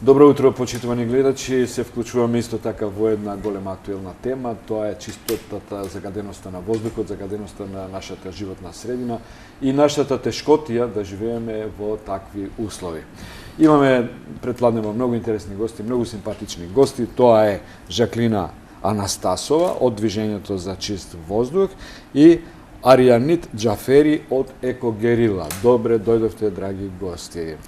Добро утро, почитувани гледачи. Се вклучуваме исто така во една голема актуелна тема. Тоа е чистотата, загаденоста на воздухот, загаденоста на нашата животна средина и нашата тешкотија да живееме во такви услови. Имаме предпладнево многу интересни гости, многу симпатични гости. Тоа е Жаклина Анастасова од Движењето за чист воздух и Аријанит Џафери од Екогерила. Добре дојдовте, драги гости.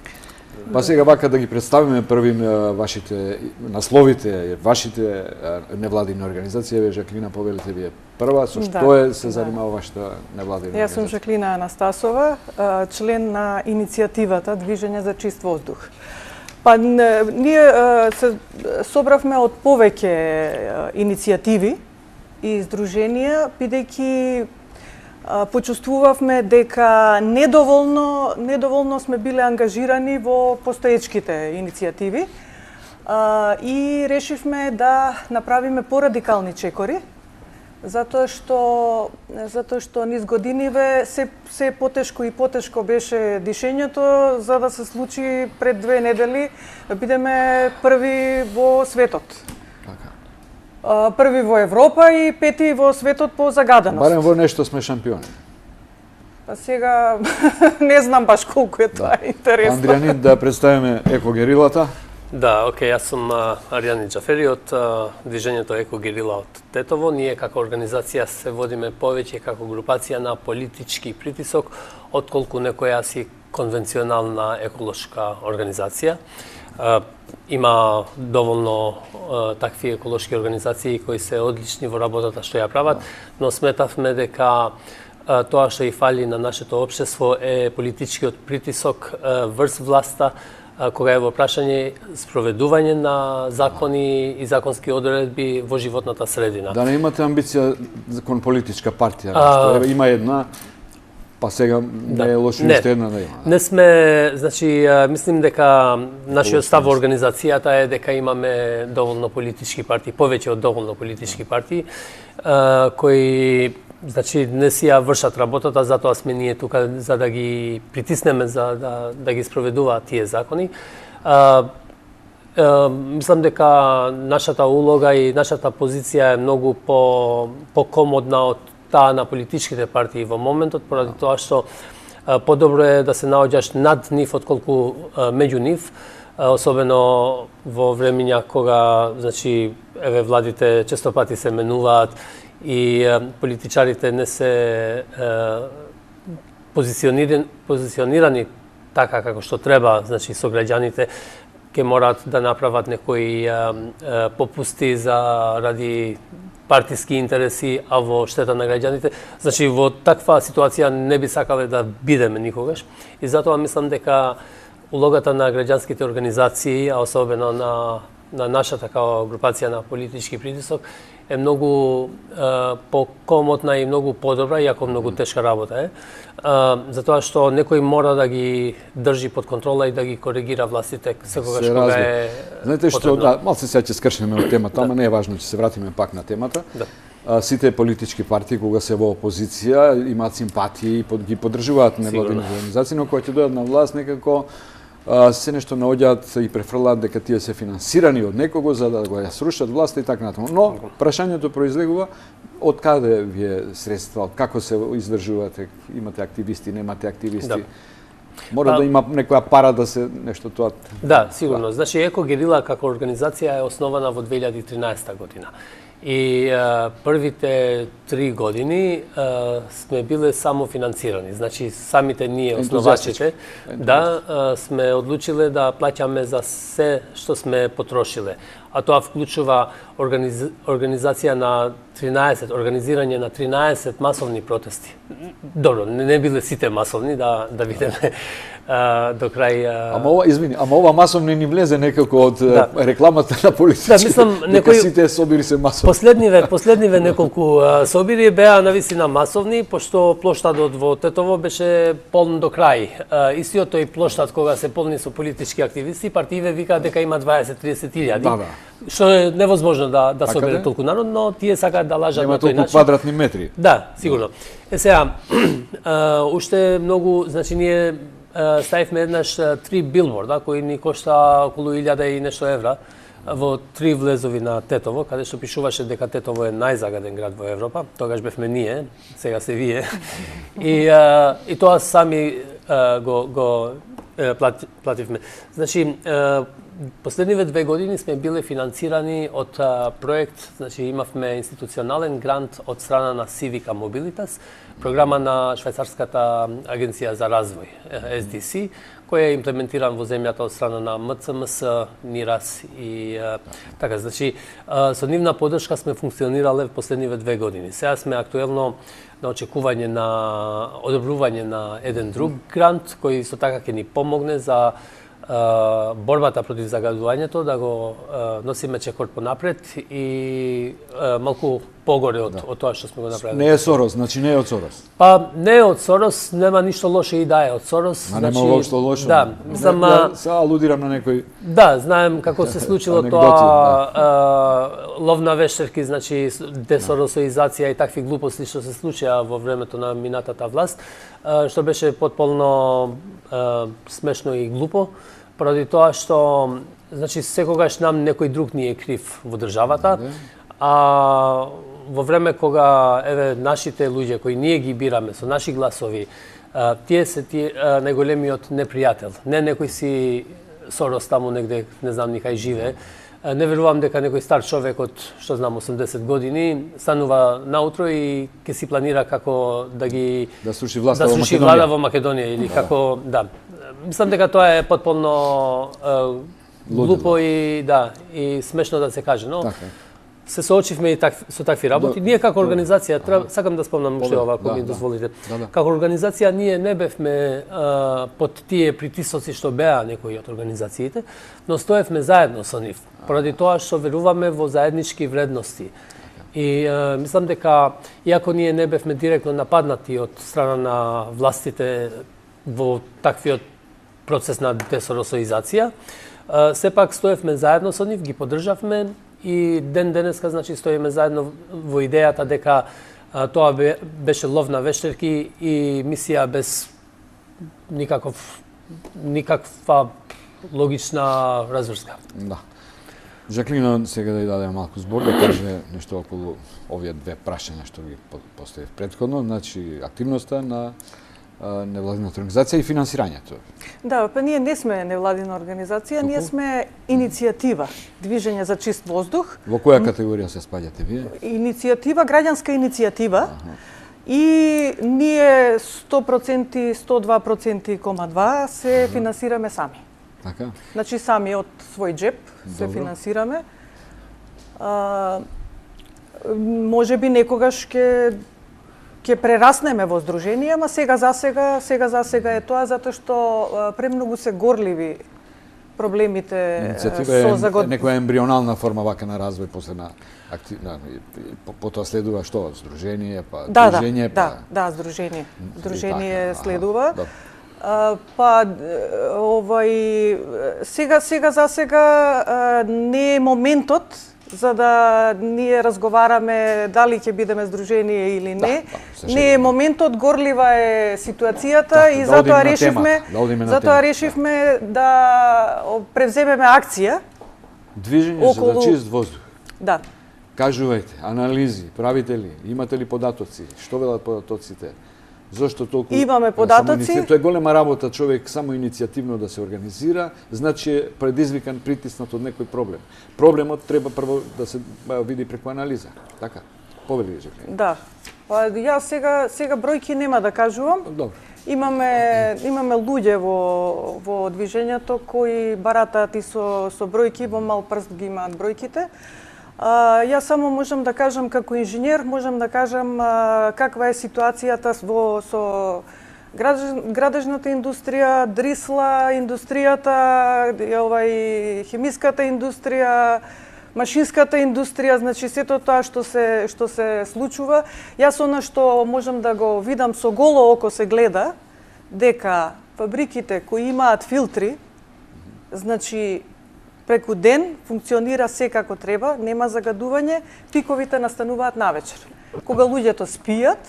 Па сега вака да ги представиме први вашите насловите, вашите невладини организации. Еве Жаклина, повелите вие прва, со што се занимава вашата невладина организација? Јас сум Жаклина Анастасова, член на иницијативата Движење за чист воздух. Па ние се собравме од повеќе иницијативи и издруженија, бидејќи почувствувавме дека недоволно сме биле ангажирани во постоечките иницијативи и решивме да направиме порадикални чекори, затоа што низ годиниве се потешко и потешко беше дишењето за да се случи пред 2 недели да бидеме први во светот. Први во Европа и пети во светот по загаденост. Барем во нешто сме шампиони. Па сега не знам баш колку е тоа интересно. Андријанит, да представиме Екогерилата. Да, окей, јас сум Аријанит Џафери од Движењето Екогерила од Тетово. Ние како организација се водиме повеќе како групација на политички притисок отколку некоја си конвенционална еколошка организација. Има доволно такви еколошки организации кои се одлични во работата што ја прават, но сметавме дека тоа што и фали на нашето општество е политичкиот притисок врз власта, кога е во прашање спроведување на закони и законски одредби во животната средина. Да не имате амбиција кон политичка партија, што има една. Па сега не е лошо уште една да има. Не сме, значи, мислим дека нашиот став во организацијата е дека имаме доволно политички партии, повеќе од доволно политички партии, кои, значи, не си ја вршат работата, затоа сме ние тука за да ги притиснеме за да ги спроведуваат тие закони. Мислам дека нашата улога и нашата позиција е многу по-комодна од таа на политичките партии во моментот, поради тоа што подобро е да се наоѓаш над нив отколку меѓу нив, особено во времиња кога, значи, еве владите често пати се менуваат и политичарите не се позиционирани така како што треба, значи со граѓаните ќе морат да направат некои попусти ради партиски интереси, а во штета на граѓаните. Значи, во таква ситуација не би сакале да бидеме никогаш. И затоа мислам дека улогата на граѓанските организации, а особено на нашата као групација на политички притисок, е многу покомотна и многу подобра, иако многу тешка работа е. Затоа што некој мора да ги држи под контрола и да ги коригира властите секогаш кога е Знаете што, да, малце сега ќе скршнеме од темата, ама не е важно, ќе се вратиме пак на темата. Да. Сите политички партии кога се во опозиција имаат симпатии и ги поддржуваат невладини организации, но кога ќе дојдат на власт некако се нешто наоѓаат и префрлаат дека тие се финансирани од некого за да го ја срушат власта и така натаму. Но прашањето произлегува од каде вие средства, како се издржувате, имате активисти, немате активисти. Да. Мора да има некоја пара да се нешто тоа. Да, сигурно. Значи Екогерила како организација е основана во 2013 година. И првите 3 години сме биле само финансирани. Значи самите ние основачите сме одлучиле да плаќаме за се што сме потрошиле. А тоа вклучува организација на 13, организирање на 13 масовни протести. Добро, не биле сите масовни, да видиме до крај. Ама ова масовни ни влезе некако од рекламата на полиција. Да, мислам, дека сите собири се масовни. Последниве неколку собири беа навистина масовни, пошто плоштадот во Тетово беше полн до крај. Истиот тој плоштад кога се полни со политички активисти, партиите викаат дека има 20-30 илјади. Што е невозможно да собере толку народ, но тие сакаат да лажат на тој начин. Квадратни метри. Да, сигурно. Сега, уште многу, значи ние ставивме еднаш 3 билборда кои ни кошта околу 1000 и нешто евра во 3 влезови на Тетово, каде што пишуваше дека Тетово е најзагаден град во Европа. Тогаш бевме ние, сега се вие. И тоа сами го плативме. Значи, последниве 2 години сме биле финансирани од проект, значи имавме институционален грант од страна на Civica Mobilitas, програма на швајцарската агенција за развој, SDC, кој е имплементиран во земјата од страна на МЦМС, НИРАС и така. Значи, со нивна поддршка сме функционирале последниве 2 години. Сега сме актуелно на очекување на одобрување на еден друг грант, кој со така ќе ни помогне за борбата против загадувањето, да го носиме чекор понапред и малку погоре од тоа што сме го направили. Не е Сорос, значи не е од Сорос. Па не е од Сорос, нема ништо лошо и да е од Сорос. Значи, нема уопшто лошо. Да, ја се алудирам на некој. Да, знаем како се случило тоа лов на вештерки, значи десоросоизација и такви глупости што се случија во времето на минатата власт, што беше потполно смешно и глупо, поради тоа што значи секогаш нам некој друг ни е крив во државата, а во време кога еве нашите луѓе кои ние ги бираме со наши гласови, тие се најголемиот непријател. Не некој си Сорос таму негде, не знам ни кај живее. Не верувам дека некој стар човек од, што знам, 80 години станува наутро и ќе си планира како да ги сруши власта во Македонија или како мислам дека тоа е потполно глупо и и смешно да се каже, но се соочивме и со такви работи. Ние како организација, сакам да спомнам уште ова, ако ми дозволите. Како организација ние не бевме под тие притисоци што беа некои од организациите, но стоевме заедно со нив, поради тоа што веруваме во заеднички вредности. И мислам дека, иако ние не бевме директно нападнати од страна на властите во таквиот процес на десоросоизација, сепак стоевме заедно со нив, ги поддржавме и ден денеска значи стоиме заедно во идејата дека тоа беше лов на вештерки и мисија без никаква логична разврска. Да. Жаклина сега да ја даде малку збор, да каже нешто околу овие 2 прашања што ги поставив претходно, значи активноста на невладината организација и финансирањето. Да, па ние не сме невладина организација, ние сме иницијатива Движење за чист воздух. Во која категорија се спаѓате вие? Иницијатива, граѓанска иницијатива. И ние 100%, 102,2% се финансираме сами. Така? Значи сами од свој джеп се финансираме. Може би некогаш ќе прераснеме во здружение, ама сега за сега е тоа затоа што премногу се горливи проблемите со Иницијатива е некоја ембрионална форма вака на развој, после на потоа следува што? Здружение, па движење, па... Да, здружение. Здружение следува. Па сега за сега не е моментот за да ние разговараме дали ќе бидеме здружение или не. Не е моментот, горлива е ситуацијата и затоа решивме да превземеме акција. Движење за чист воздух. Да. Кажувајте, анализи, правите ли, имате ли податоци, што велат податоците? Зошто толку? Имаме податоци. Тоа е голема работа, човек само иницијативно да се организира, значи е предизвикан, притиснат од некој проблем. Проблемот треба прво да се види преку анализа. Така, повели Жаклина. Да. Па јас сега бројки нема да кажувам. Добро. Имаме луѓе во движењето кои баратаат и со бројки, во мал прст ги имаат бројките. Јас само можам да кажам како инженер, можам да кажам каква е ситуацијата со градежната индустрија, дрисла, индустријата, хемиската индустрија, машинската индустрија, значи сето тоа што се случува. Јас она што можам да го видам со голо око се гледа дека фабриките кои имаат филтри, значи преку ден функционира се како треба, нема загадување, пиковите настануваат навечер. Кога луѓето спијат,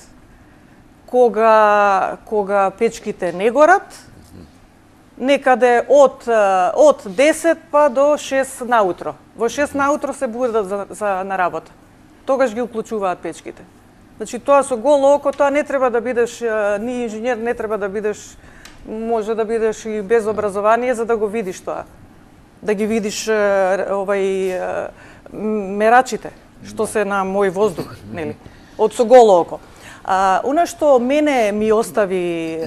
кога печките не горат, некаде од 10 па до 6 наутро. Во 6 наутро се будат на работа. Тогаш ги уклучуваат печките. Значи тоа со голо око, тоа не треба да бидеш ни инженер, не треба да бидеш, може да бидеш и без образование за да го видиш тоа. Да ги видиш мерачите, што се на мој воздух, нели? Од со голо око. Она што мене ми остави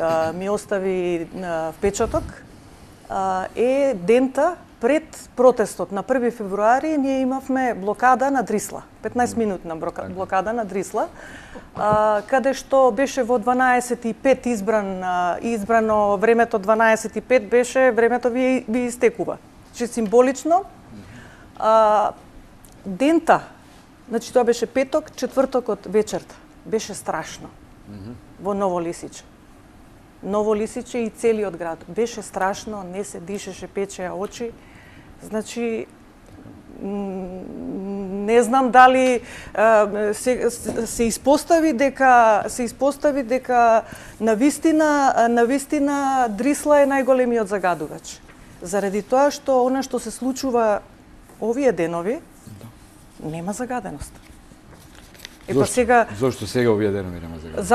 впечаток е дента пред протестот на 1 февруари ние имавме блокада на Дрисла, 15-минутна блокада на Дрисла, каде што беше во 12:05 избрано времето 12:05 беше времето ви истекува. Че символично дента, значи тоа беше петок, четвртокот вечерта, беше страшно во Ново Лисиче. Ново Лисиче и целиот град. Беше страшно, не се дишеше, печеа очи. Значи, не знам дали се испостави дека навистина Дрисла е најголемиот загадувач. Заради тоа што она што се случува овие денови, нема загаденост. Зошто сега овие денови нема загаденост?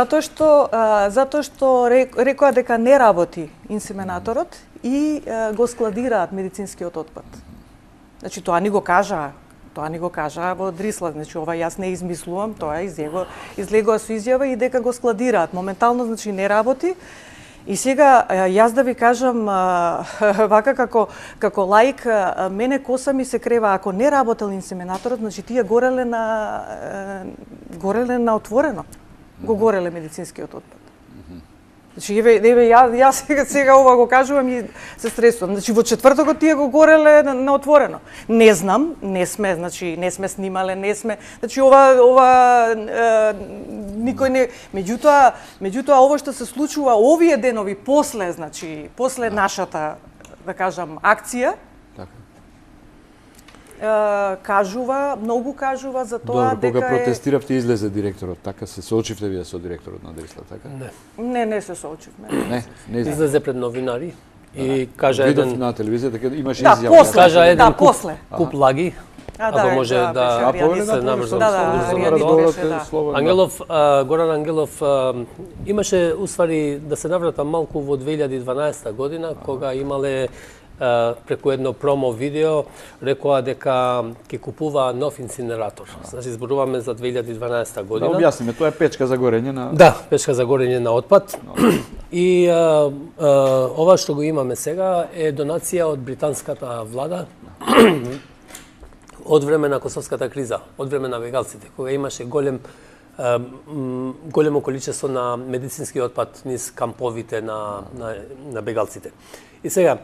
Затоа што рекоа дека не работи инсеминаторот и го складираат медицинскиот отпад. Значи тоа ни го кажа во Дрисла, значи ова јас не измислувам, тоа излегува со изјава и дека го складираат. Моментално значи не работи. И сега јас да ви кажам вака како лаик, мене коса ми се крева ако не работел инсеминаторот, значи тие гореле на отворено. Го гореле медицинскиот отпад. Значи јас сега ова го кажувам и се стресувам. Значи во четвртокот тие го гореле на отворено. Не знам, не сме снимале, не сме. Значи ова никој не. Меѓутоа ово што се случува овие денови после нашата, да кажам, акција, многу кажува за тоа дека кога протестиравте излезе директорот, така се соочивте вие со директорот на Дрисла, така? Не се соочивме. Не излезе пред новинари и кажа видов на телевизија дека имаше изјава. Кажа еден куп лаги. Ако може да се набрзо. Ангелов, Горан Ангелов имаше уствари да се наврата малку во 2012 година кога имале преку едно промо видео рекоа дека ќе купува нов инсинератор. Значи зборуваме за 2012 година. Да објасниме, тоа е печка за горење на печка за горење на отпад. И ова што го имаме сега е донација од британската влада од време на косовската криза, од време на бегалците, кога имаше големо количество на медицински отпад низ камповите на бегалците. И сега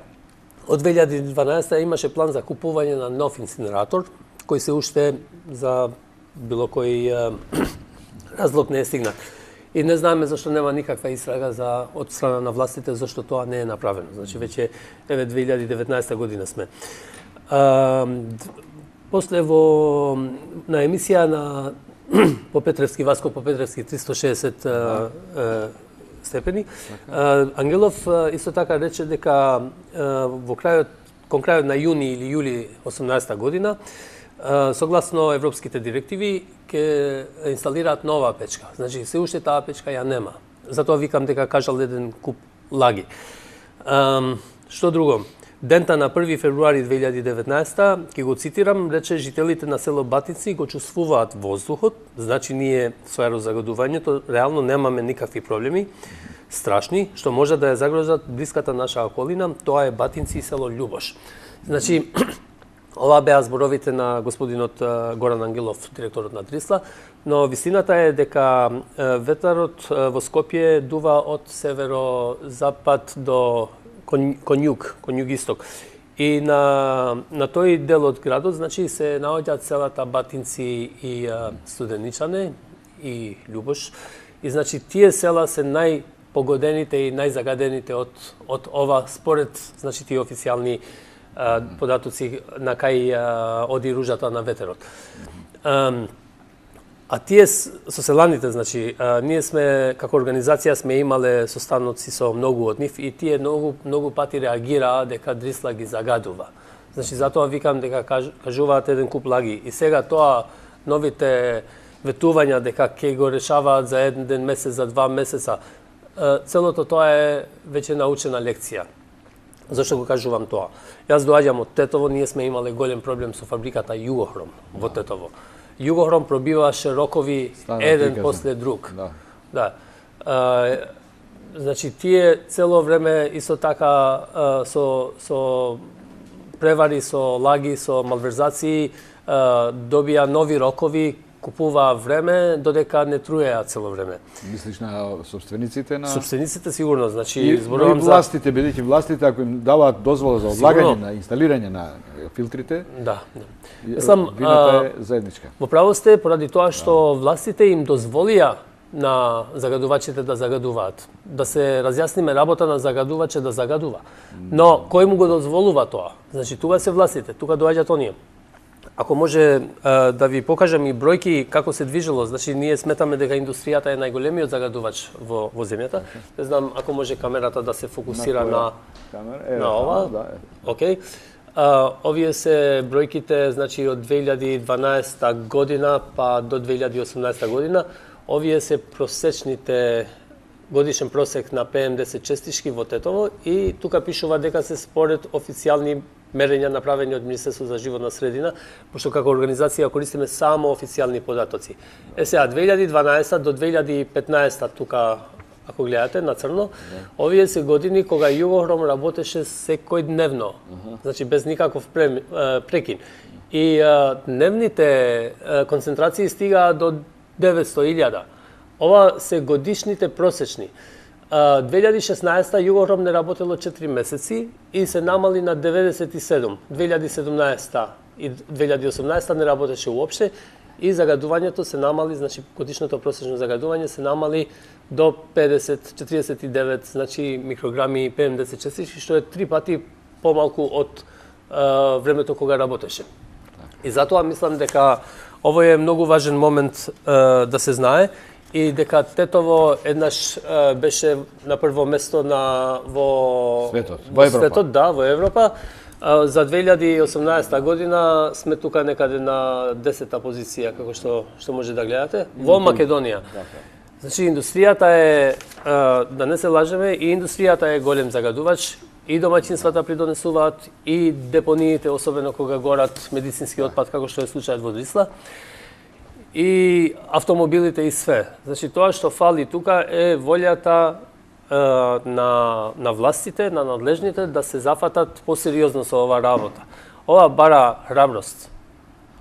од 2012 имаше план за купување на нов инсинератор, кој се уште за било кој разлог не е стигнат. И не знаеме зашто нема никаква истрага од страна на властите зашто тоа не е направено. Значи веќе 2019 година сме. После на емисија на Васко Попетревски 360 степени, Ангелов исто така рече дека кон крајот на јуни или јули 18 година, согласно европските директиви, ќе инсталираат нова печка. Значи, се уште таа печка ја нема. Затоа викам дека кажал еден куп лаги. Што друго? Дента на 1 февруари 2019, ќе го цитирам, рече жителите на село Батици го чувствуваат воздухот, значи ние со аерозагадувањето реално немаме никакви проблеми, страшни, што може да ја загрозат блиската наша околина, тоа е Батинци и село Љубош. Значи, ова беа зборовите на господинот Горан Ангелов, директорот на Дрисла, но вистината е дека ветарот во Скопје дува од северо-запад до кон југ-исток. И на тој дел од градот, значи, се наоѓаат селата Батинци и Студеничане и Љубош. И значи тие села се најпогодените и најзагадените од ова според значи тие официјални податоци на кај оди ружата на ветерот. А тие со селаните, значи, ние сме, како организација сме имале состаноци со многу од нив и тие многу пати реагираа дека дрисла ги загадува. Значи, затоа викам дека кажуваат еден куп лаги. И сега тоа, новите ветувања дека ќе го решаваат за еден месец, за 2 месеца, целото тоа е веќе научена лекција. Зошто го кажувам тоа? Јас доаѓам од Тетово, ние сме имале голем проблем со фабриката Југохром во Тетово. Југохром пробиваше рокови еден после друг. Да. Значи, тие цело време исто така со превари, со лаги, со малверзации, добија нови рокови, купуваа време, додека не труеа цело време. Мислиш на собствениците на... Собствениците сигурно, значи и зборувам за... властите, бидејќи властите, ако им даваат дозвола за одлагање на инсталирање на филтрите, да. Мислам, вината е заедничка. Во право сте, поради тоа што властите им дозволија на загадувачите да загадуваат. Да се разјасниме, работа на загадуваче да загадува. Но кој му го дозволува тоа? Значи, тука се властите, тука доаѓаат оние. Ако може да ви покажам и бројки како се движило, значи ние сметаме дека индустријата е најголемиот загадувач во земјата. Не знам ако може камерата да се фокусира на ова. Да. Океј. Овие се бројките, значи од 2012 година па до 2018 година. Овие се просечните годишен просек на PM10 честички во Тетово и тука пишува дека се според официјални мерења направени од Министерството за животна средина, пошто како организација користиме само официјални податоци. Сега 2012 до 2015 тука ако гледате на црно, овие се години кога Југохром работеше секојдневно. Значи без никаков прекин. И дневните концентрации стигаа до 900.000. Ова се годишните просечни. 2016 Југохром не работело 4 месеци и се намали на 97. 2017 и 2018 не работеше уопште и загадувањето се намали, значи годишното просечно загадување се намали до 49, значи микрограми PM10 честички, што е 3 пати помалку од времето кога работеше. И затоа мислам дека овој е многу важен момент да се знае и дека Тетово еднаш беше на прво место во светот, да, во Европа. За 2018 година сме тука некаде на 10-та позиција, како што може да гледате, во Македонија. Значи, индустријата е, да не се лажеме, и индустријата е голем загадувач, и домаќинствата придонесуваат, и депониите, особено кога горат медицински отпад, како што е случајот во Дрисла, и автомобилите и све. Значи, тоа што фали тука е волјата на властите, на надлежните, да се зафатат посериозно со ова работа. Ова бара храброст.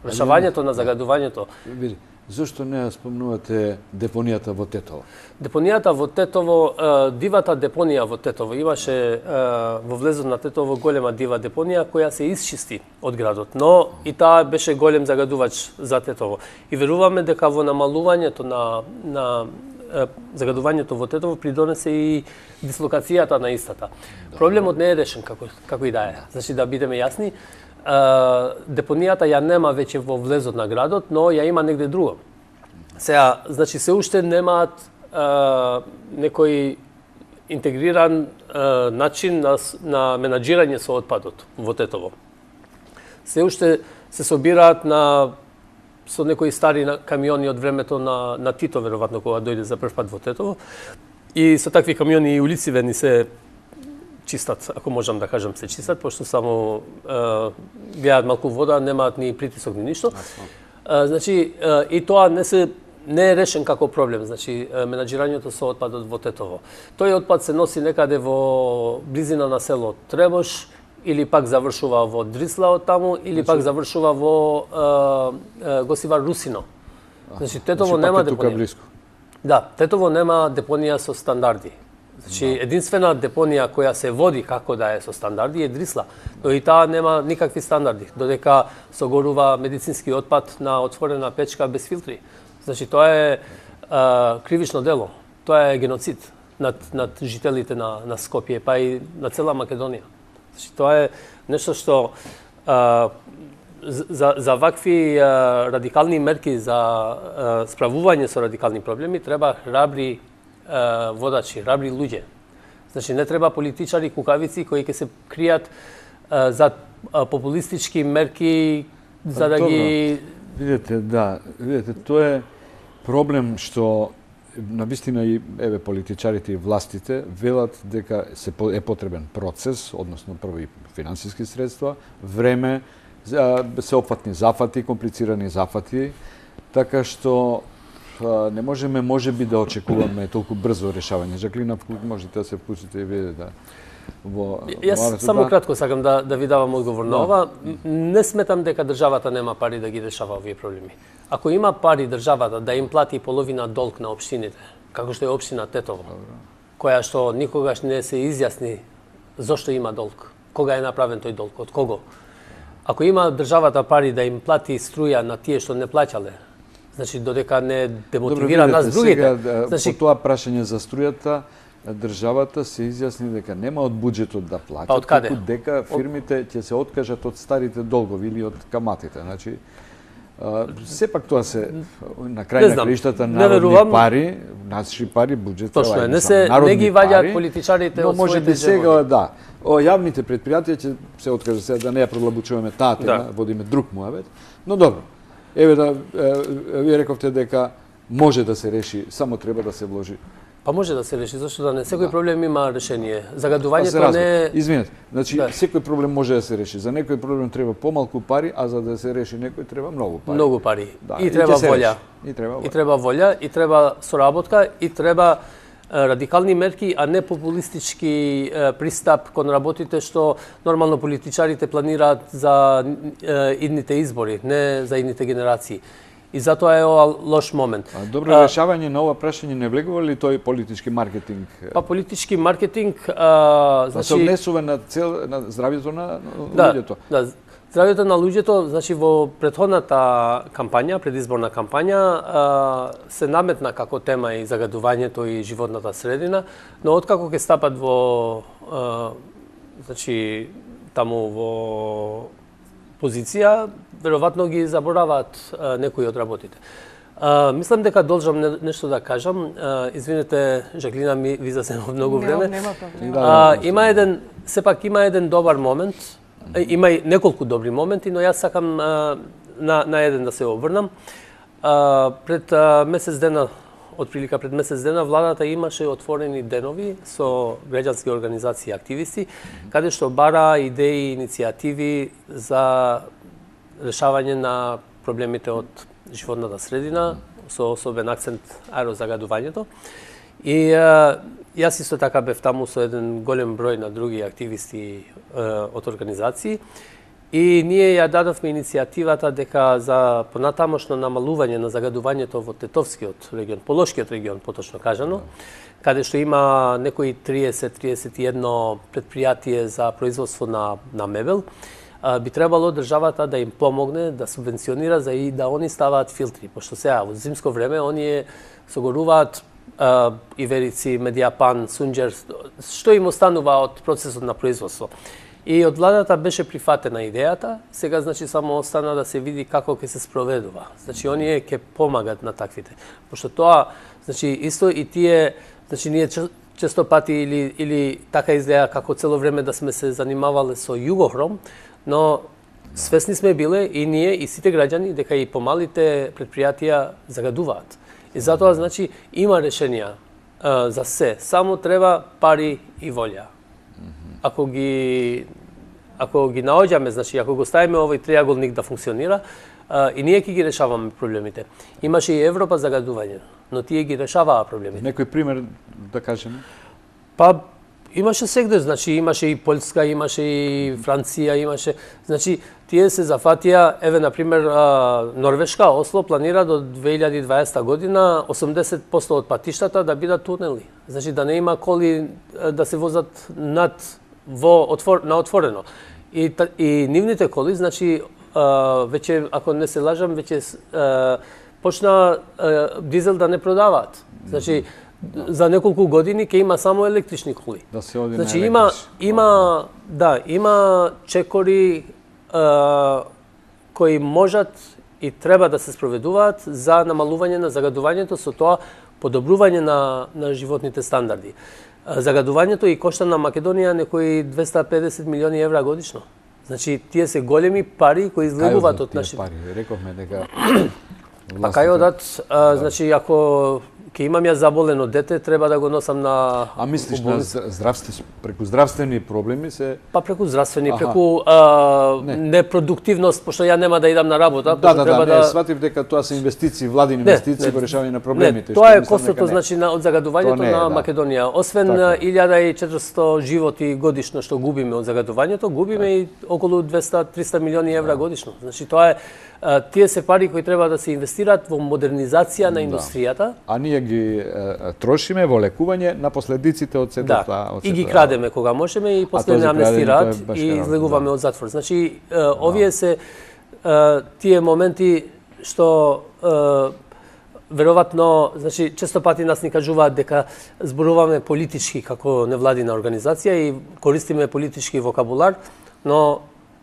Решавањето на загадувањето. Види, зошто не спомнувате депонијата во Тетово? Депонијата во Тетово, дивата депонија во Тетово, имаше во влезот на Тетово голема дива депонија која се исчисти од градот, но и таа беше голем загадувач за Тетово. И веруваме дека во намалувањето на загадувањето во Тетово придонесе и дислокацијата на истата. Проблемот не е решен како и да е. Значи, да бидеме јасни, депонијата ја нема веќе во влезот на градот, но ја има негде друго. Сега, значи, се уште немаат некој интегриран начин на менаџирање со отпадот во Тетово. Се уште се собираат со некои стари камиони од времето на Тито, веројатно, кога дојде за прв пат во Тетово. И со такви камиони и улициве ни се чистат, ако можам да кажам, се чистат, пошто само гледаат малку вода, немаат ни притисок ни ништо. Значи, и тоа не е решен како проблем, значи менаџирањето со отпадот во Тетово. Тој отпад се носи некаде во близина на село Требош, или пак завршува во Дрисла од таму, или пак завршува во Госивар Русино. Значи, Тетово нема депонија. Да, Тетово нема депонија со стандарди. Значи, единствена депонија која се води како да е со стандарди е Дрисла, но и таа нема никакви стандарди, додека согорува медицински отпад на отворена печка без филтри. Значи, тоа е кривично дело, тоа е геноцид над жителите на Скопје, па и на цела Македонија. Значи, тоа е нешто што за вакви радикални мерки за справување со радикални проблеми треба храбри водачи, храбри луѓе. Значи не треба политичари кукавици кои ќе се кријат за популистички мерки за да ги... Видете, тоа е проблем што навистина и политичарите и властите велат дека е потребен процес, односно прво и финансиски средства, време, сеопфатни зафати, комплицирани зафати, така што не можеме можеби да очекуваме толку брзо решавање. Жаклина, можете да се вклучите и видите во... Јас само кратко сакам да ви давам одговор на ова. Не сметам дека државата нема пари да ги решава овие проблеми. Ако има пари државата да им плати половина долг на општините, како што е општина Тетово, која што никогаш не се изјасни зошто има долг, кога е направен тој долг, од кого. Ако има државата пари да им плати струја на тие што не плаќале, значи додека не демотивира нас другите. Значи, по тоа прашање за струјата, државата се изјасни дека нема од буџетот да плаќа, туку дека фирмите ќе се откажат од старите долгови или од каматите. Значи, сепак тоа се на крај на краиштата народни пари, наши пари, буџетот, точно е, не ги ваѓаат политичарите од своите може би сега, да, јавните предпријатија ќе се откажат, сега да не ја продлабочуваме таа тема, водиме друг муавет, но добро. Еве да вие рековте дека може да се реши, само треба да се вложи. Па може да се реши, зашто да не? Секој проблем има решение. Загадувањето не е... Извинете, значи секој проблем може да се реши. За некој проблем треба помалку пари, а за да се реши некој треба многу пари. Многу пари. И треба волја. И треба волја, и треба соработка, и треба радикални мерки, а не популистички пристап кон работите што нормално политичарите планираат за идните избори, не за идните генерации. И затоа е ова лош момент. Добро решавање на ова прашање не влегува ли тој политички маркетинг? Па политички маркетинг, значи се однесува на здравјето на луѓето. Да, здравјето на луѓето, значи во претходната кампања, предизборна кампања, се наметна како тема и загадувањето и животната средина, но откако ќе стапат во значи таму во позиција, веројатно ги забораваат некои од работите. Мислам дека должам нешто да кажам. Извинете, Жаклина, ви засемав многу време. Има еден, сепак има еден добар момент, има и неколку добри моменти, но јас сакам на еден да се обрнам. Пред месец дена, отприлика пред месец дена, владата имаше отворени денови со граѓански организации и активисти, каде што бара идеи и иницијативи за решавање на проблемите од животната средина, со особен акцент аерозагадувањето. И јас исто така бев таму со еден голем број на други активисти од организации. И ние ја дадовме иницијативата дека за понатамошно намалување на загадувањето во Тетовскиот регион, Полошкиот регион, поточно кажано, каде што има некои 30-31 предпријатие за производство на мебел, би требало државата да им помогне, да субвенционира за и да они ставаат филтри, пошто сега во зимско време оние согоруваат иверици, медијапан, сунџер, што им останува од процесот на производство. И од владата беше прифатена идејата, сега значи само остана да се види како ќе се спроведува. Значи оние ќе помагат на таквите. Пошто тоа, значи исто и тие, значи ние често пати или така изгледа како цело време да сме се занимавале со Југохром, но свесни сме биле и ние и сите граѓани дека и помалите предпријатија загадуваат. И затоа значи има решенија за се, само треба пари и волја. Ако ги наоѓаме, значи ако го ставиме овој триаголник да функционира, и ние ќе ги решаваме проблемите. Имаше и Европа загадување, но тие ги решаваа проблемите. Некој пример да кажеме? Па имаше сегде, значи имаше и Полска, имаше и Франција, имаше, значи тие се зафатија, еве на пример Норвешка, Осло планира до 2020 година 80% од патиштата да бидат тунели. Значи да не има коли да се возат на отворено. И нивните коли, значи веќе ако не се лажам, веќе почна дизел да не продаваат. Значи за неколку години ќе има само електрични коли. Да се оди значи на има чекори кои можат и треба да се спроведуваат за намалување на загадувањето, со тоа подобрување на животните стандарди. Загадувањето и кошта на Македонија некои 250 милиони евра годишно. Значи, тие се големи пари кои излегуваат од нашите пари. Рековме дека па кај одат, значи ако ќе имам ја заболено дете, треба да го носам на мислиш на преку здравствени проблеми се преку здравствени, преку непродуктивност, пошто ја нема да идам на работа, треба сватив дека тоа се инвестиции, владини инвестиции во решавање на проблемите. Тоа е костото значи од загадувањето на Македонија. Освен 1400 животи годишно што губиме од загадувањето, губиме и околу 200-300 милиони евра годишно. Значи тоа е тие се пари кои треба да се инвестираат во модернизација на индустријата. А ние ги трошиме во лекување на последиците од сето тоа. И ги крадеме кога можеме и после не амнестираат и излегуваме од затвор. Значи, овие се тие моменти што веројатно, значи често пати нас ни кажуваат дека зборуваме политички како невладина организација и користиме политички вокабулар, но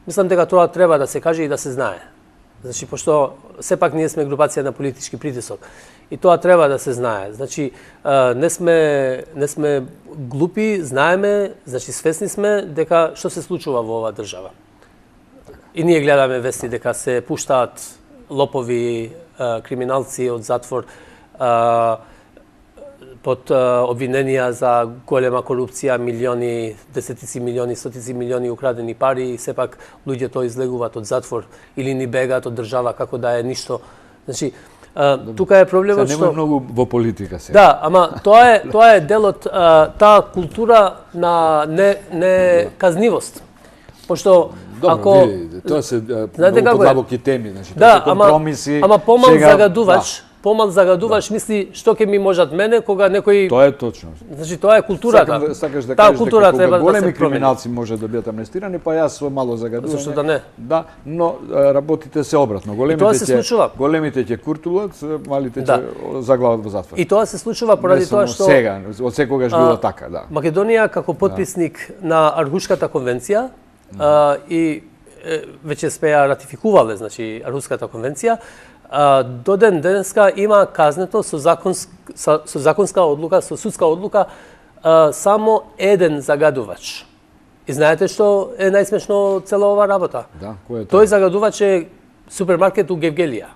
мислам дека тоа треба да се каже и да се знае. Значи, пошто сепак ние сме групација на политички притисок. И тоа треба да се знае. Значи, не сме глупи, знаеме, значи свесни сме дека што се случува во оваа држава. И ние гледаме вести дека се пуштаат лопови, криминалци од затвор, под обвиненија за голема корупција, милиони, десетици милиони, стотици милиони украдени пари и сепак луѓето излегуваат од затвор или ни бегаат од држава како да е ништо. Значи, тука е проблемот што нема многу во политика сега. Да, ама тоа е дел од таа култура на не казнивост. Пошто ако тоа се многу подлабоки теми, значи да, компромиси. Ама помал загадувач мисли што ќе ми можат мене кога некој. Тоа е точно. Значи тоа е културата. Сакаш да кажеш дека кога големи криминалци може да бидат амнестирани, па јас со мало загадување. Зашто да не? Да, но работите се обратно. Големите ќе куртулат, малите ќе заглават во затвор. И тоа се случува поради тоа што сега, од секогаш било така, да. Македонија како потписник на Архушката конвенција и веќе спеа ратификувале, значи Архуската конвенција, до ден денеска има казнето со законска одлука, со судска одлука, само еден загадувач. И знаете што е најсмешно цела оваа работа? Да, кој е тој загадувач е супермаркет у Гевгелија,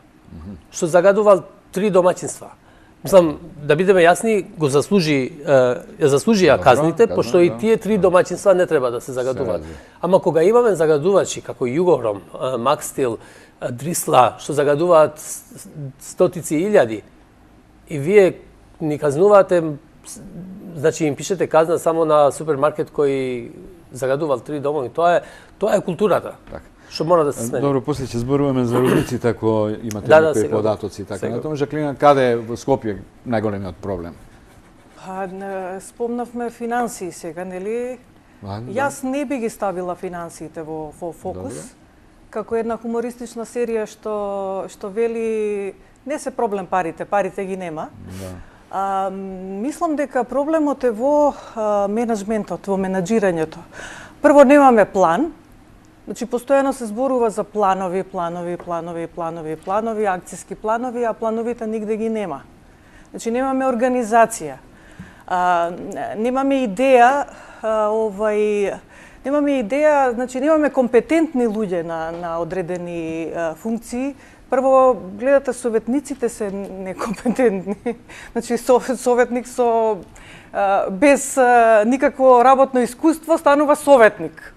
што загадувал 3 домаќинства. Мислам, да бидеме јасни, го заслужија казните, пошто и тие 3 домаќинства не треба да се загадуваат. Ама кога имаме загадувачи како Југохром, Макстил, Дрисла, што загадуваат стотици илјади, и вие ни казнувате, значи им пишете казна само на супермаркет кој загадувал 3 домови. Тоа е културата. Што мора да се смени. Добро, после ќе зборуваме за рудниците ако имате некои податоци и така. Натаму, Жаклина, каде е во Скопје најголемиот проблем? Спомнавме финансии сега, нели? Јас не би ги ставила финансиите во фокус. Како една хумористична серија што вели не се проблем парите ги нема. Мислам дека проблемот е во менеджментот, во менаџирањето. Прво немаме план. Значи постојано се зборува за планови, акциски планови, а плановите нигде ги нема. Значи немаме организација. Немаме идеја, значи немаме компетентни луѓе на одредени функции. Прво, гледате, советниците се некомпетентни. Значи советник без никакво работно искуство станува советник.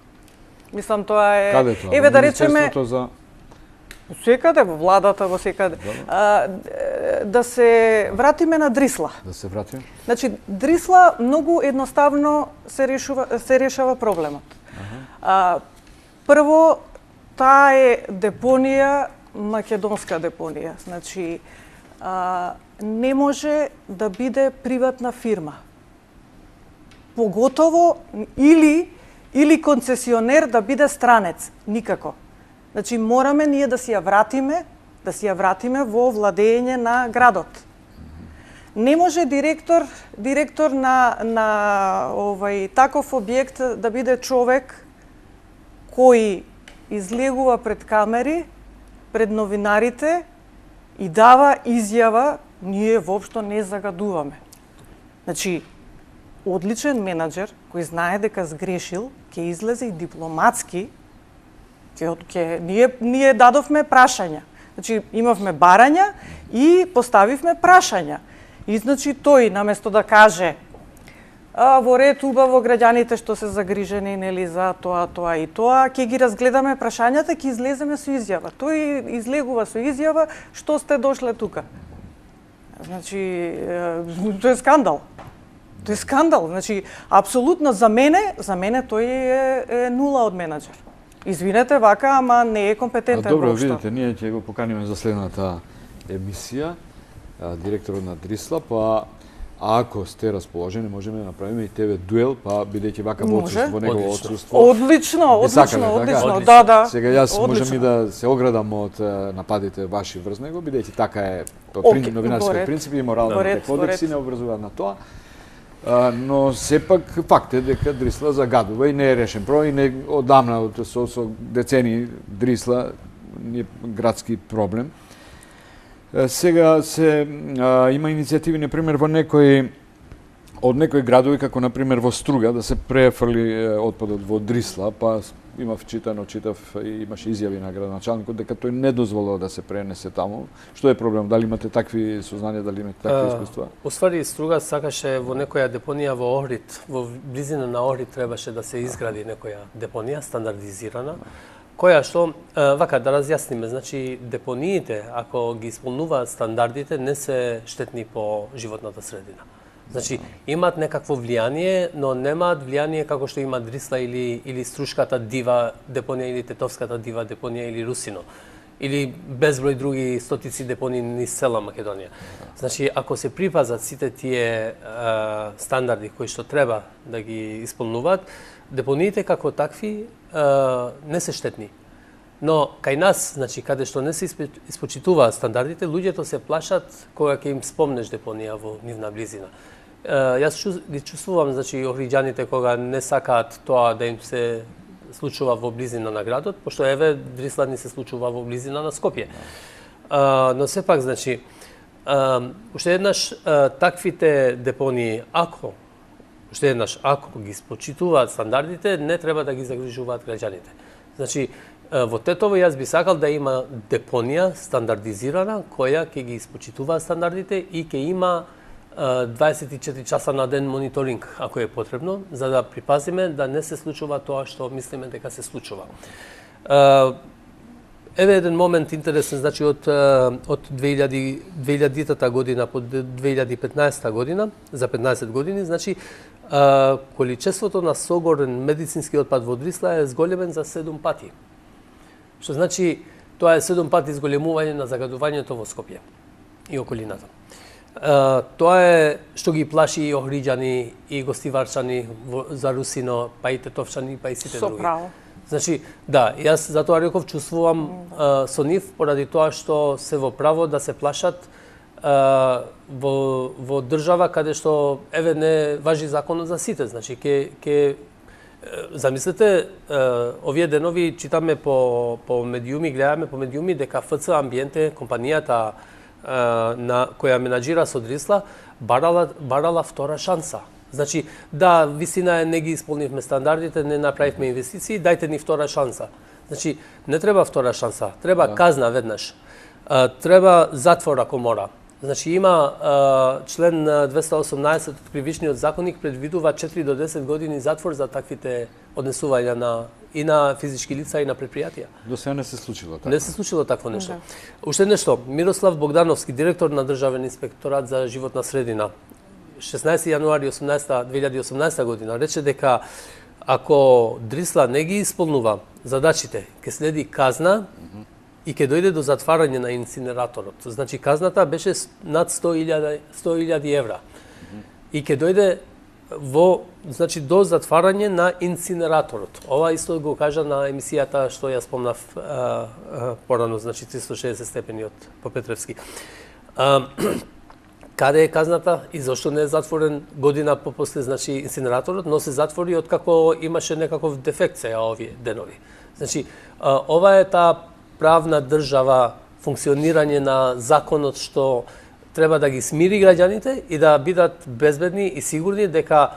Мислам, тоа е... Каде тоа? Еве да речеме... за... Секаде, во владата, во секаде. Да се вратиме на Дрисла. Да се вратиме? Значи, Дрисла многу едноставно се решава проблемот. Прво, таа е депонија, македонска депонија. Значи, не може да биде приватна фирма. Поготово или концесионер да биде странец. Никако. Значи, мораме ние да си ја вратиме во владење на градот. Не може директор на таков објект да биде човек кој излегува пред камери пред новинарите и дава изјава, ние воопшто не загадуваме. Значи, одличен менаџер кој знае дека сгрешил, ќе излезе и дипломатски, ние дадовме прашања. Значи, имавме барања и поставивме прашања. И значи тој, наместо да каже во ред, убаво, граѓаните што се загрижени нели за тоа и тоа, ќе ги разгледаме прашањата, ќе излеземе со изјава. Тој излегува со изјава што сте дошле тука. Значи, тоа е скандал. Тоа е скандал. Значи, апсолутно за мене тој е нула од менаџер. Извинете, вака, ама не е компетентен. Добро, видите, ние ќе го поканиме за следната емисија, директорот на Дрисла, па ако сте расположени, можеме да направиме и тебе дуел, па бидејќи вака во негово отсуство. Одлично. Да. Сега јас можам и да се оградам од нападите ваши врз него, бидејќи така е новинарски принципи и моралните кодекси не обврзуваат на тоа. Но сепак факт е дека Дрисла загадува и не е решен проблем, и не одамна со децени Дрисла не е градски проблем. Сега има иницијативи, например, во некои градови, како например во Струга, да се префрли отпадот во Дрисла, па читав и имаше изјави на градоначалникот дека тој не дозволува да се пренесе таму. Што е проблем? Дали имате такви сознанија, дали имате такви искуства? Уствари, Струга сакаше во некоја депонија во Охрид, во близина на Охрид требаше да се изгради некоја депонија стандардизирана, која што, вака да разјасниме, значи депониите, ако ги исполнуваат стандардите, не се штетни по животната средина. Значи, имаат некакво влијание, но немаат влијание како што има Дрисла или Струшката дива депонија, или Тетовската дива депонија, или Русино, или безброј други стотици депонии низ цела Македонија. Значи, ако се припазат сите тие стандарди кои што треба да ги исполнуваат, депониите како такви не се штетни. Но кај нас, значи, каде што не се испочитуваат стандардите, луѓето се плашат кога ќе им спомнеш депонија во нивна близина. Јас ги чувствувам, значи, охриѓаните кога не сакаат тоа да им се случува во близина на градот, пошто еве Дрисла ни се случува во близина на Скопје. Но сепак, значи, уште еднаш таквите депонии, ако ги спочитуваат стандардите, не треба да ги загрижуваат граѓаните. Значи, во Тетово јас би сакал да има депонија стандардизирана, која ќе ги испочитува стандардите и ќе има 24 часа на ден мониторинг, ако е потребно, за да припазиме да не се случува тоа што мислиме дека се случува. Еве еден момент интересен, значи од 2000-та година по 2015 година, за 15 години, значи количеството на согорен медицински отпад во Дрисла е зголемен за 7 пати. Што значи тоа е 7 пати зголемување на загадувањето во Скопје и околината. Тоа е што ги плаши и охриѓани и гостиварчани за Русино, па и тетовчани, па и сите други. Со право. Значи, да, јас затоа реков чувствувам со нив поради тоа што се во право да се плашат во држава каде што еве не важи законот за сите. Значи ќе замислете, овие денови читаме по медиуми, гледаме по медиуми дека ФЦ Амбиенте, компанијата на која менаџира со Дрисла, барала втора шанса. Значи, да, вистина е, не ги исполнивме стандардите, не направивме инвестиции, дајте ни втора шанса. Значи, не треба втора шанса, треба казна веднаш. Треба затвор ако мора. Значи, има член 218 од Кривичниот законник предвидува 4 до 10 години затвор за таквите однесувања и на физички лица и на предпријатија. До сега не се случило така. Не се случило такво нешто. Уште нешто, Мирослав Богдановски, директор на Државен инспекторат за животна средина, 16 јануари 2018 година, рече дека ако Дрисла не ги исполнува задачите, ќе следи казна и ќе дојде до затварање на инсинераторот. Значи, казната беше над 100.000 евра. И ќе дојде значи, до затварање на инсинераторот. Ова исто го кажа на емисијата што ја спомнав порано, значи 360 степени од Попетревски. Каде е казната и зошто не е затворен година попосле, значи инсинераторот, но се затвори откако имаше некаков дефект сега овие денови. Значи, ова е таа правна држава, функционирање на законот што треба да ги смири граѓаните и да бидат безбедни и сигурни дека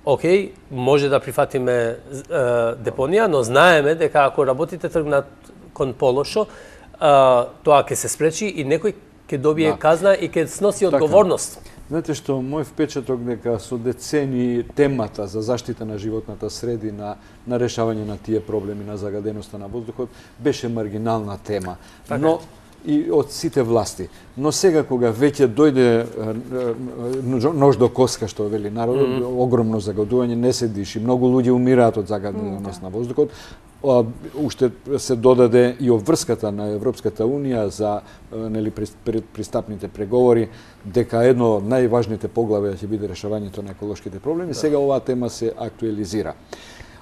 окей, може да прифатиме депонија, но знаеме дека ако работите тргнат кон полошо, тоа ќе се спречи и некој ќе добие казна и ќе сноси одговорност. Знаете што, мој впечаток дека со децени темата за заштита на животната средина, на решавање на тие проблеми на загаденоста на воздухот, беше маргинална тема. Но и од сите власти. Но сега кога веќе дојде нож до коска, што вели народот, огромно загадување, не се диши, многу луѓе умираат од загаденост на воздухот, уште се додаде и обврската на Европската Унија за пристапните преговори, дека едно од најважните поглавја ќе биде решавањето на еколошките проблеми. Сега оваа тема се актуализира.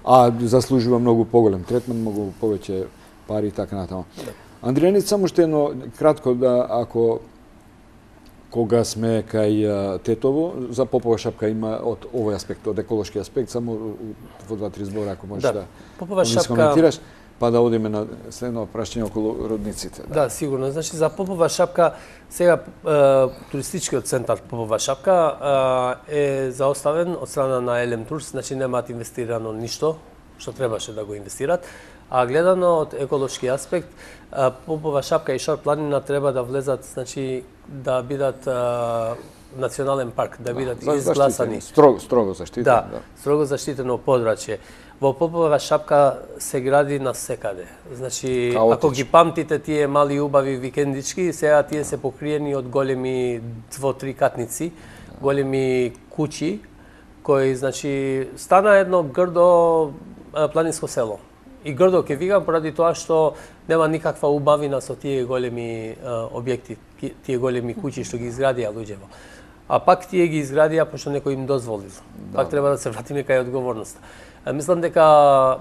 А заслужува многу поголем третман, многу повеќе пари и така натаму. Андријанит, само што едно кратко да, ако кога сме кај Тетово, за Попова шапка има од овој аспект, од еколошки аспект, само во 2-3 збора, ако можеш да Попова шапка коментираш, па да одиме на следно прашање околу родниците. Да, сигурно. Значи, за Попова шапка, сега туристичкиот центар Попова шапка е заоставен од страна на Елем Турс, значи немаат инвестирано ништо, што требаше да го инвестират. А гледано од еколошки аспект, Попова шапка и Шар планина треба да влезат, значи да бидат национален парк, да бидат изгласани. Строго заштитено. Да, строго заштитено подрачје. Во Попова шапка се гради на секаде. Значи, ако ги памтите тие мали убави викендички, сега тие се покриени од големи 2-3 катници, големи куќи, кои, значи, стана едно грдо планинско село. И грдо ќе викам поради тоа што нема никаква убавина со тие големи објекти, тие големи куќи што ги изградија луѓето. А пак тие ги изградија пошто некој им дозволил. Пак треба да се вратиме кај одговорноста. Мислам дека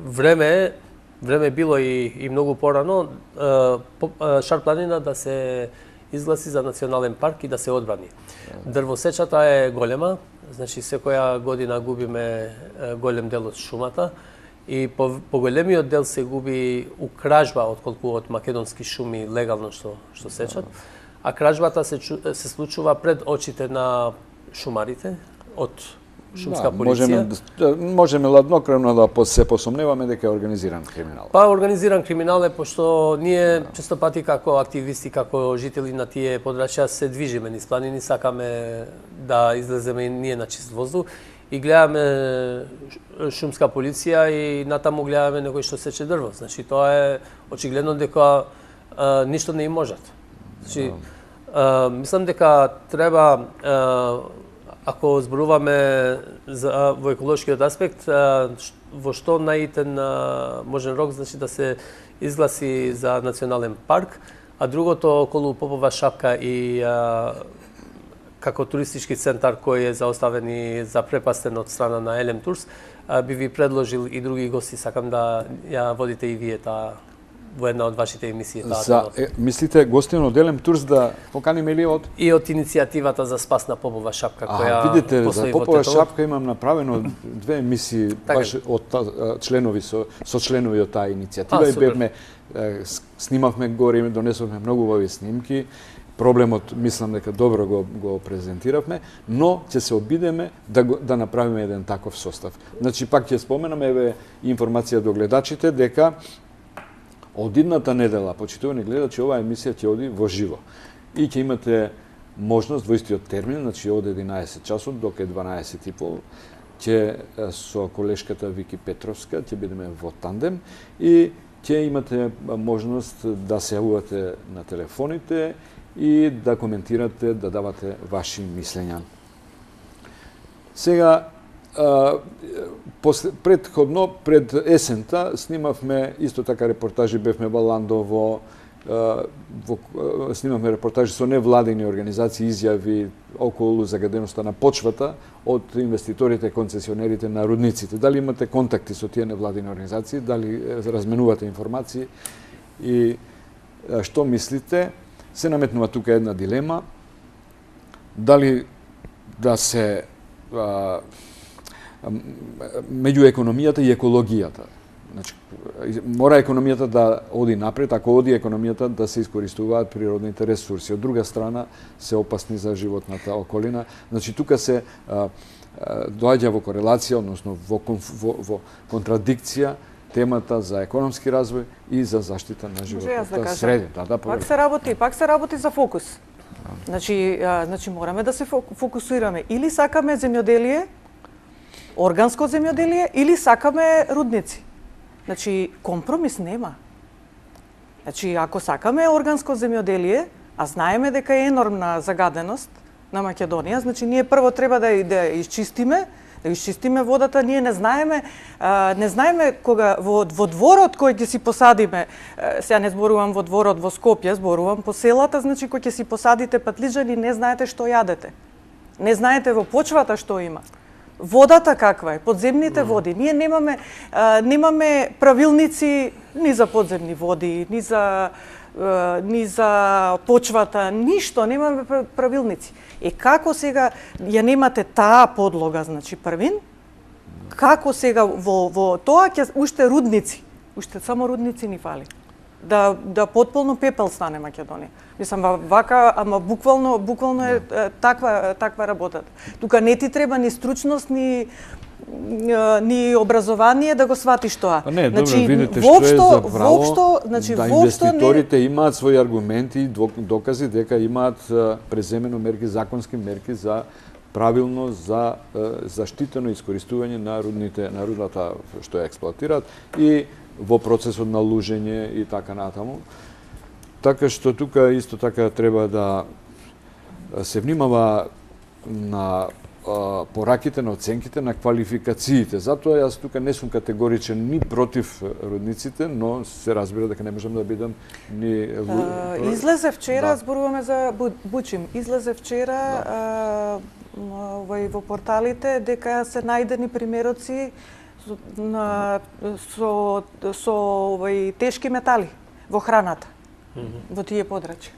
време било и многу порано Шар планина да се изгласи за национален парк и да се одбрани. Дрвосечата е голема, значи секоја година губиме голем дел од шумата и поголемиот дел се губи у кражба отколку од македонски шуми легално што сечат, а кражбата се случува пред очите на шумарите од шумска полиција. Можеме ладнокрвно да се посомневаме дека е организиран криминал. Па организиран криминал е пошто ние често пати како активисти, како жители на тие подрачја се движиме низ планини, сакаме да излеземе ние на чист воздух и гледаме шумска полиција и натаму гледаме некој што сече дрво. Значи тоа е очигледно дека ништо не им можат. Значи мислам дека треба ако зборуваме во еколошкиот аспект, во што наитен можен рок, значи да се изгласи за национален парк, а другото околу Попова шапка и како туристички центар кој е заоставен и запрепастен од страна на Елем Турс, би ви предложил и други гости, сакам да ја водите и вие таа во една од вашите емисии таа. Мислите гостино од Елем Турс да поканиме ли од и од иницијативата за спас на Попова шапка која видите, за Попова шапка имам направено 2 емисии баш од членови со членови од таа иницијатива и бевме снимавме горе, донесовме многу овие снимки. Проблемот мислам дека добро го презентиравме, но ќе се обидеме да направиме еден таков состав. Значи пак ќе споменам еве информација до гледачите дека од идната недела, почитувани гледачи, оваа емисија ќе оди во живо. И ќе имате можност во истиот термин, значи од 11 часот до 12:30, ќе со колешката Вики Петровска ќе бидеме во тандем и ќе имате можност да се јавувате на телефоните и да коментирате, да давате ваши мислења. Сега предходно, пред есента, снимавме исто така репортажи, бевме во Ландово, снимавме репортажи со невладени организации, изјави околу загаденоста на почвата од инвеститорите, концесионерите на рудниците. Дали имате контакти со тие невладени организации, дали разменувате информации и што мислите? Се наметнува тука една дилема. Дали да се меѓу економијата и екологијата. Значи, мора економијата да оди напред, ако оди економијата да се искористуваат природните ресурси. Од друга страна, се опасни за животната околина. Значи, тука се доаѓа во корелација, односно во контрадикција темата за економски развој и за заштита на животната средина. Пак се работи за фокус. Значи мораме да се фокусираме. Или сакаме земјоделие, органско земјоделие, или сакаме рудници. Значи, компромис нема. Значи, ако сакаме органско земјоделие, а знаеме дека е енормна загаденост на Македонија, значи ние прво треба да изчистиме водата. Ние не знаеме кога во дворот кој ќе си посадиме, сега не зборувам во дворот во Скопје, зборувам по селата, значи кој ќе си посадите патлиџани, не знаете што јадете. Не знаете во почвата што има. Водата каква е, подземните води. Ние немаме правилници ни за подземни води, ни за почвата, ништо, немаме правилници. Како сега ја немате таа подлога, значи првин, како сега во тоа ќе уште рудници, уште само рудници ни фали. Да потполно пепел стане Македонија. Мислам, вака, ама буквално е таква работата. Тука не ти треба ни стручност, ни образование да го сватиш тоа. Не, добро, видите што е забрало да инвеститорите имаат своји аргументи и докази дека имаат преземено мерки, законски мерки за правилно за заштитено искористување на рудната што ја експлоатираат и во процесот на лужење и така натаму. Така што тука исто така треба да се внимава на пораките, на оценките, на квалификациите. Затоа јас тука не сум категоричен ни против рудниците, но се разбира дека не можам да бидам ни... Излезе вчера, зборуваме за Бучим, излезе вчера во порталите дека се најдени примероци со тешки метали во храната, во тие подрачја.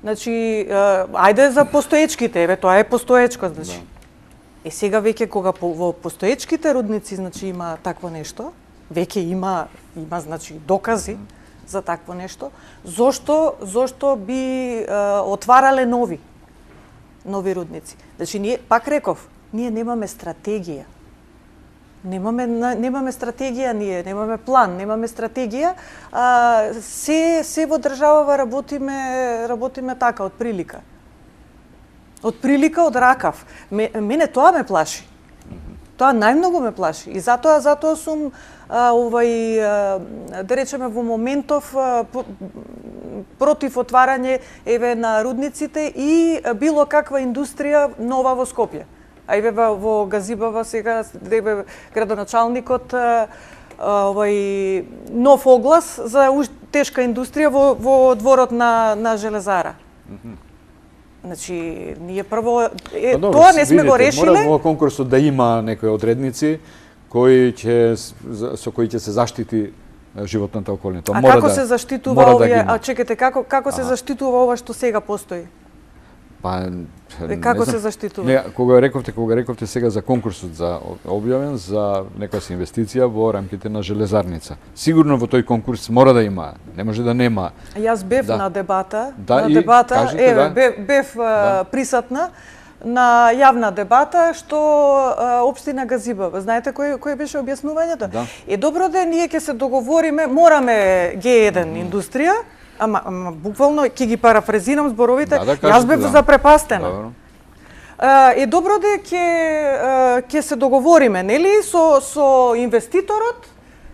Значи, ајде за постоечките, тоа е постоечко, значи. И сега веќе кога во постоечките рудници, значи има такво нешто, веќе има значи докази за такво нешто, зошто би отварале нови рудници? Значи ние пак реков, ние немаме стратегија. Немаме стратегија, ние немаме план, немаме стратегија. Се во државава работиме така од прилика. Од прилика, од ракав. Мене тоа ме плаши. Тоа најмногу ме плаши. И затоа сум да речеме во моментов против отварање на рудниците и било каква индустрија нова во Скопје. А и во Газибава сега градоначалникот нов оглас за тешка индустрија во дворот на Железара. Значи, ние прво тоа не сме го решиле. Мора во конкурсот да има некои одредници со кои ќе се заштити животната околина. А како се заштитува овие? А чекате, како се заштитува ова што сега постои? Како се заштитува? Не, кога рековте сега за конкурсот за објавен за некоја си инвестиција во рамките на железарница. Сигурно во тој конкурс мора да има, не може да нема. Јас бев на дебата, бев присутна на јавна дебата што општина Газибава. Знаете кој беше објаснувањето? Да. Добро да ние ќе се договориме, мораме Г1 индустрија, ама буквално ќе ги парафразирам зборовите, јас бев запрепастена. Добро да ќе се договориме, нели, со инвеститорот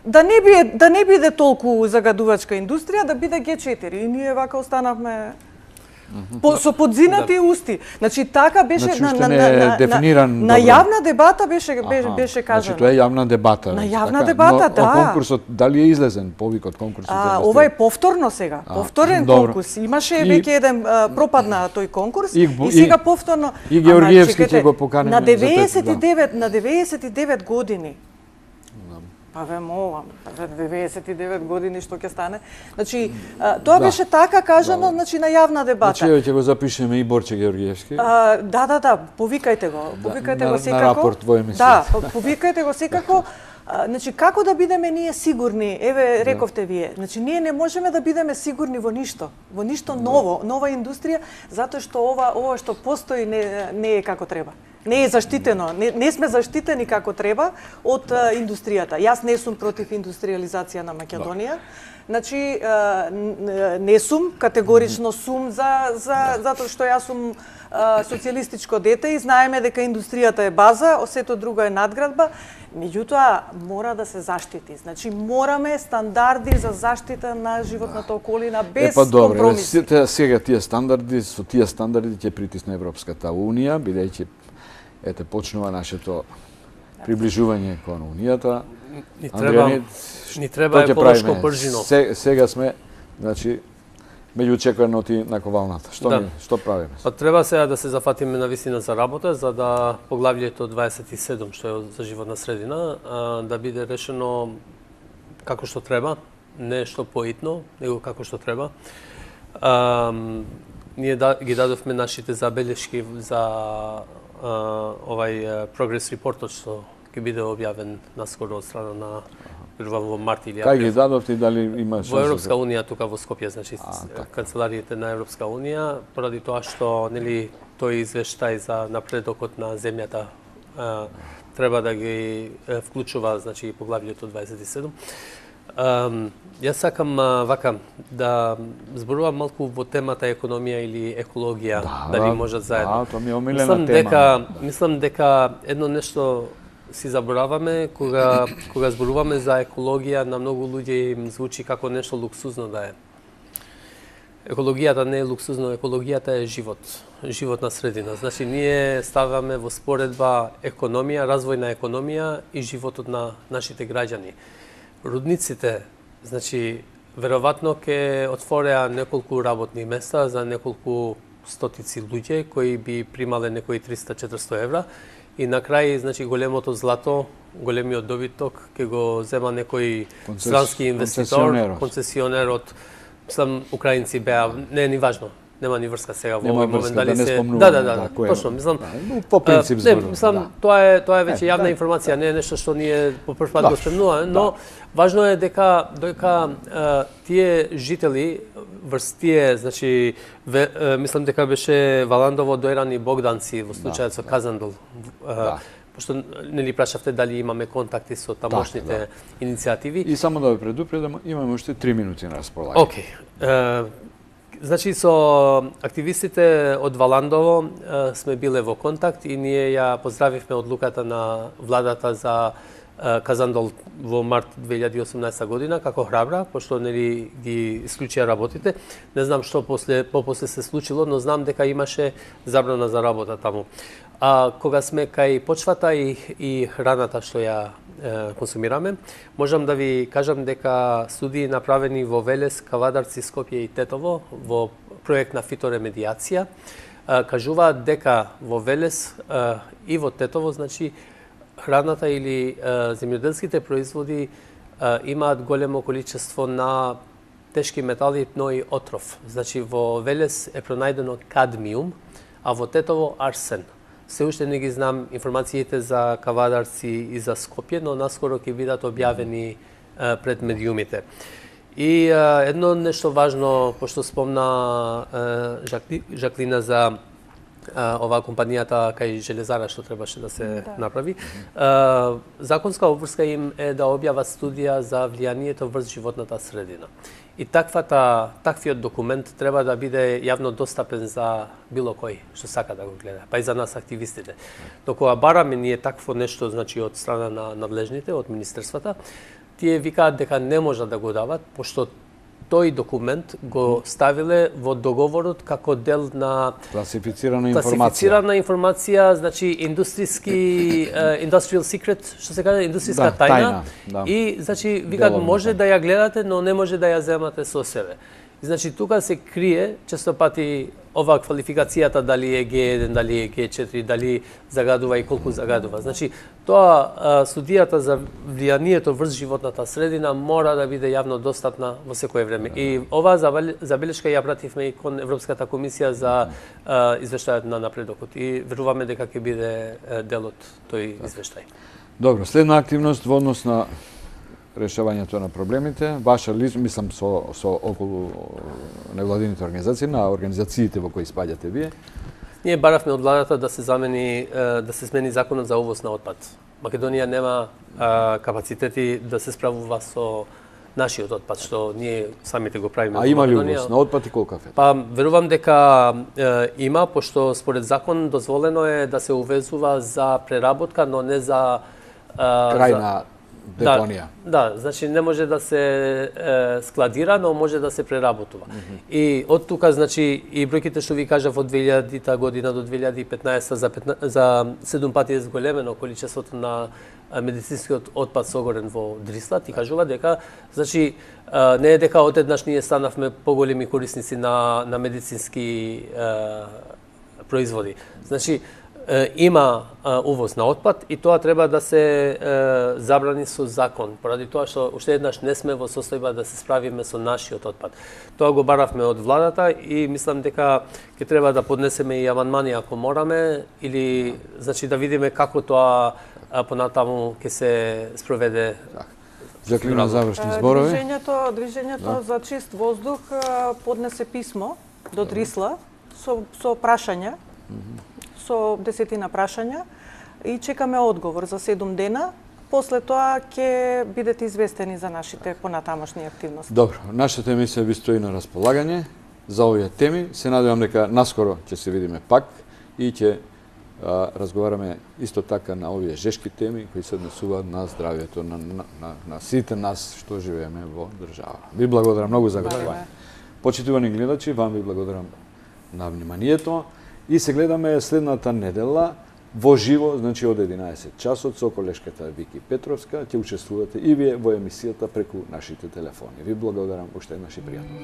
да не биде толку загадувачка индустрија, да биде Г4. И ние вака останавме со подзинати усти. Значи така беше на јавна дебата беше кажано. Значи тоа е јавна дебата. На јавна дебата, да. Конкурсот дали е излезен повик од конкурсот? Ова е повторно сега. Повторен конкурс. Имаше веќе еден пропадна тој конкурс и сега повторно. И Георгиевски ќе го поканеме на 99 години. Па ве молам, 99 години што ќе стане. Значи, тоа беше така кажано, значи на јавна дебата. Значи, ќе го запишеме и Борче Георгиевски. Да, повикајте го. Повикајте го секако. На рапорт во емисија. Да, повикајте го секако. Значи, како да бидеме ние сигурни? Еве, рековте вие. Значи, ние не можеме да бидеме сигурни во ништо ново, нова индустрија, затоа што ова што постои не е како треба. Не е заштитено, не сме заштитени како треба од индустријата. Јас не сум против индустриализација на Македонија. Значи, не сум, категорично сум затоа што јас сум социјалистичко дете и знаеме дека индустријата е база, сето друго е надградба, меѓутоа мора да се заштити. Значи, мораме стандарди за заштита на животната околина без компромиси. Сега тие стандарди, со тие стандарди ќе притисне Европската Унија, бидејќи почнува нашето приближување кон Унијата. Ни треба еколошко бржино. Сега сме, значи, меѓу чеканото и на ковалната. Што правиме? Па треба сега да се зафатиме на висина за работа, за да поглавјето 27, што е за животна средина, да биде решено како што треба, не што поитно, него како што треба. Ние ги дадовме нашите забелешки за овај прогрес репортот што ќе биде објавен наскоро од страна на во март или април. Кај ги дадовте и дали има шанса? Во Европска Унија, тука во Скопје, значи канцелариите на Европска Унија, поради тоа што нели тој извештај за напредокот на земјата треба да ги вклучува, значи поглавјето 27. Јас сакам вака да зборувам малку во темата економија или екологија, дали можат заедно. Тоа ми е омилена тема. Мислам дека едно нешто си забораваме кога зборуваме за екологија, на многу луѓе им звучи како нешто луксузно да е. Екологијата не е луксузно, екологијата е живот, животна средина. Значи ние ставаме во споредба економија, развој на економија и животот на нашите граѓани. Рудниците, значи веројатно ќе отвореа неколку работни места за неколку стотици луѓе кои би примале некои 300-400 евра. И на крај, значи, големото злато, големиот добиток, ќе го зема некој странски инвеститор, концесионер од, мислам, украинци беа, не е ни важно, нема ни врска сега во овој момент, дали се... Да, точно, мислам... По принцип зборувам. Мислам, тоа е веќе јавна информација, не е нешто што ние по прв пат го спремнуваме, но важно е дека тие жители врз тие, значи, мислам дека беше Валандово, Дојран и Богданци во случајот со Казандол. Пошто нели прашавте дали имаме контакти со тамошните иницијативи. И само да ве предупредам, имаме уште 3 минути на располагање. Океј. Значи, со активистите од Валандово сме биле во контакт и ние ја поздравивме одлуката на владата за Казандол во март 2018 година како храбра, пошто нели ги исклучија работите. Не знам што после се случило, но знам дека имаше забрана за работа таму. Кога сме кај почвата и храната што ја консумираме, можам да ви кажам дека студии направени во Велес, Кавадарци, Скопје и Тетово во проект на фиторемедиација кажуваат дека во Велес и во Тетово, значи, храната или земјоделските производи имаат големо количество на тешки метали, но и отров. Значи, во Велес е пронајдено кадмиум, а во Тетово арсен. Се уште не ги знам информациите за Кавадарци и за Скопје, но наскоро ќе бидат објавени пред медиумите. И едно нешто важно, пошто спомна Жаклина за оваа компанијата кај железара што требаше да се направи. Законска обврска им е да објават студија за влијанието врз животната средина. И таквиот документ треба да биде јавно достапен за било кој што сака да го гледа, па и за нас активистите. Докога бараме ние такво нешто, значи од страна на надлежните, од министерствата, тие викаат дека не можат да го дават, пошто тој документ го ставиле во договорот како дел на класифицирана информација, значи industrial secret, што се каже, индустријска тајна. И значи викаат може да ја гледате, но не може да ја земате со себе. Значи тука се крие често пати ова квалификацијата дали е Г1, дали е Г4, дали загадува и колку загадува. Значи тоа студијата за влијанието врз животната средина мора да биде јавно достапна во секое време. И оваа забелешка ја пративме и кон Европската комисија за извештајот на напредокот и веруваме дека ќе биде дел од тој извештај. Добро, следна активност во однос на решавањето на проблемите, ваша лист, мислам со околу невладините организации, на организациите во кои спаѓате вие. Ние баравме од владата да се смени законот за увоз на отпад. Македонија нема капацитети да се справува со нашиот отпад, што ние самите го правиме. А има ли увоз на отпад и колкав е? Па, верувам дека има, пошто според закон дозволено е да се увезува за преработка, но не за крајна депонија. Да, значи не може да се складира, но може да се преработува. И од тука, значи, и бројките што ви кажав од 2000 година до 2015 за 7 пати е зголемено количеството на медицинскиот отпад согорен во Дрисла, ти кажува дека, значи, не е дека одеднаш ние станавме поголеми корисници на медицински производи. Значи, има увоз на отпад и тоа треба да се забрани со закон, поради тоа што уште еднаш не сме во состојба да се справиме со нашиот отпад. Тоа го баравме од владата и мислам дека ќе треба да поднесеме и амандмани ако мораме, или значи да видиме како тоа понатаму ќе се спроведе. Жаклина, завршни зборови. Движењето за чист воздух поднесе писмо до Дрисла со прашања, со 10 прашања и чекаме одговор за 7 дена. После тоа ќе бидете известени за нашите понатамошни активности. Добро, нашата емисија ви стои на располагање за овие теми. Се надевам дека наскоро ќе се видиме пак и ќе разговараме исто така на овие жешки теми кои се однесуваат на здравјето на сите нас што живееме во држава. Ви благодарам многу за гостување. Почитувани гледачи, вам ви благодарам на вниманието и се гледаме следната недела во живо, значи од 11 часот со колешката Вики Петровска, ќе учествувате и вие во емисијата преку нашите телефони. Ви благодарам уште еднаш и пријатно.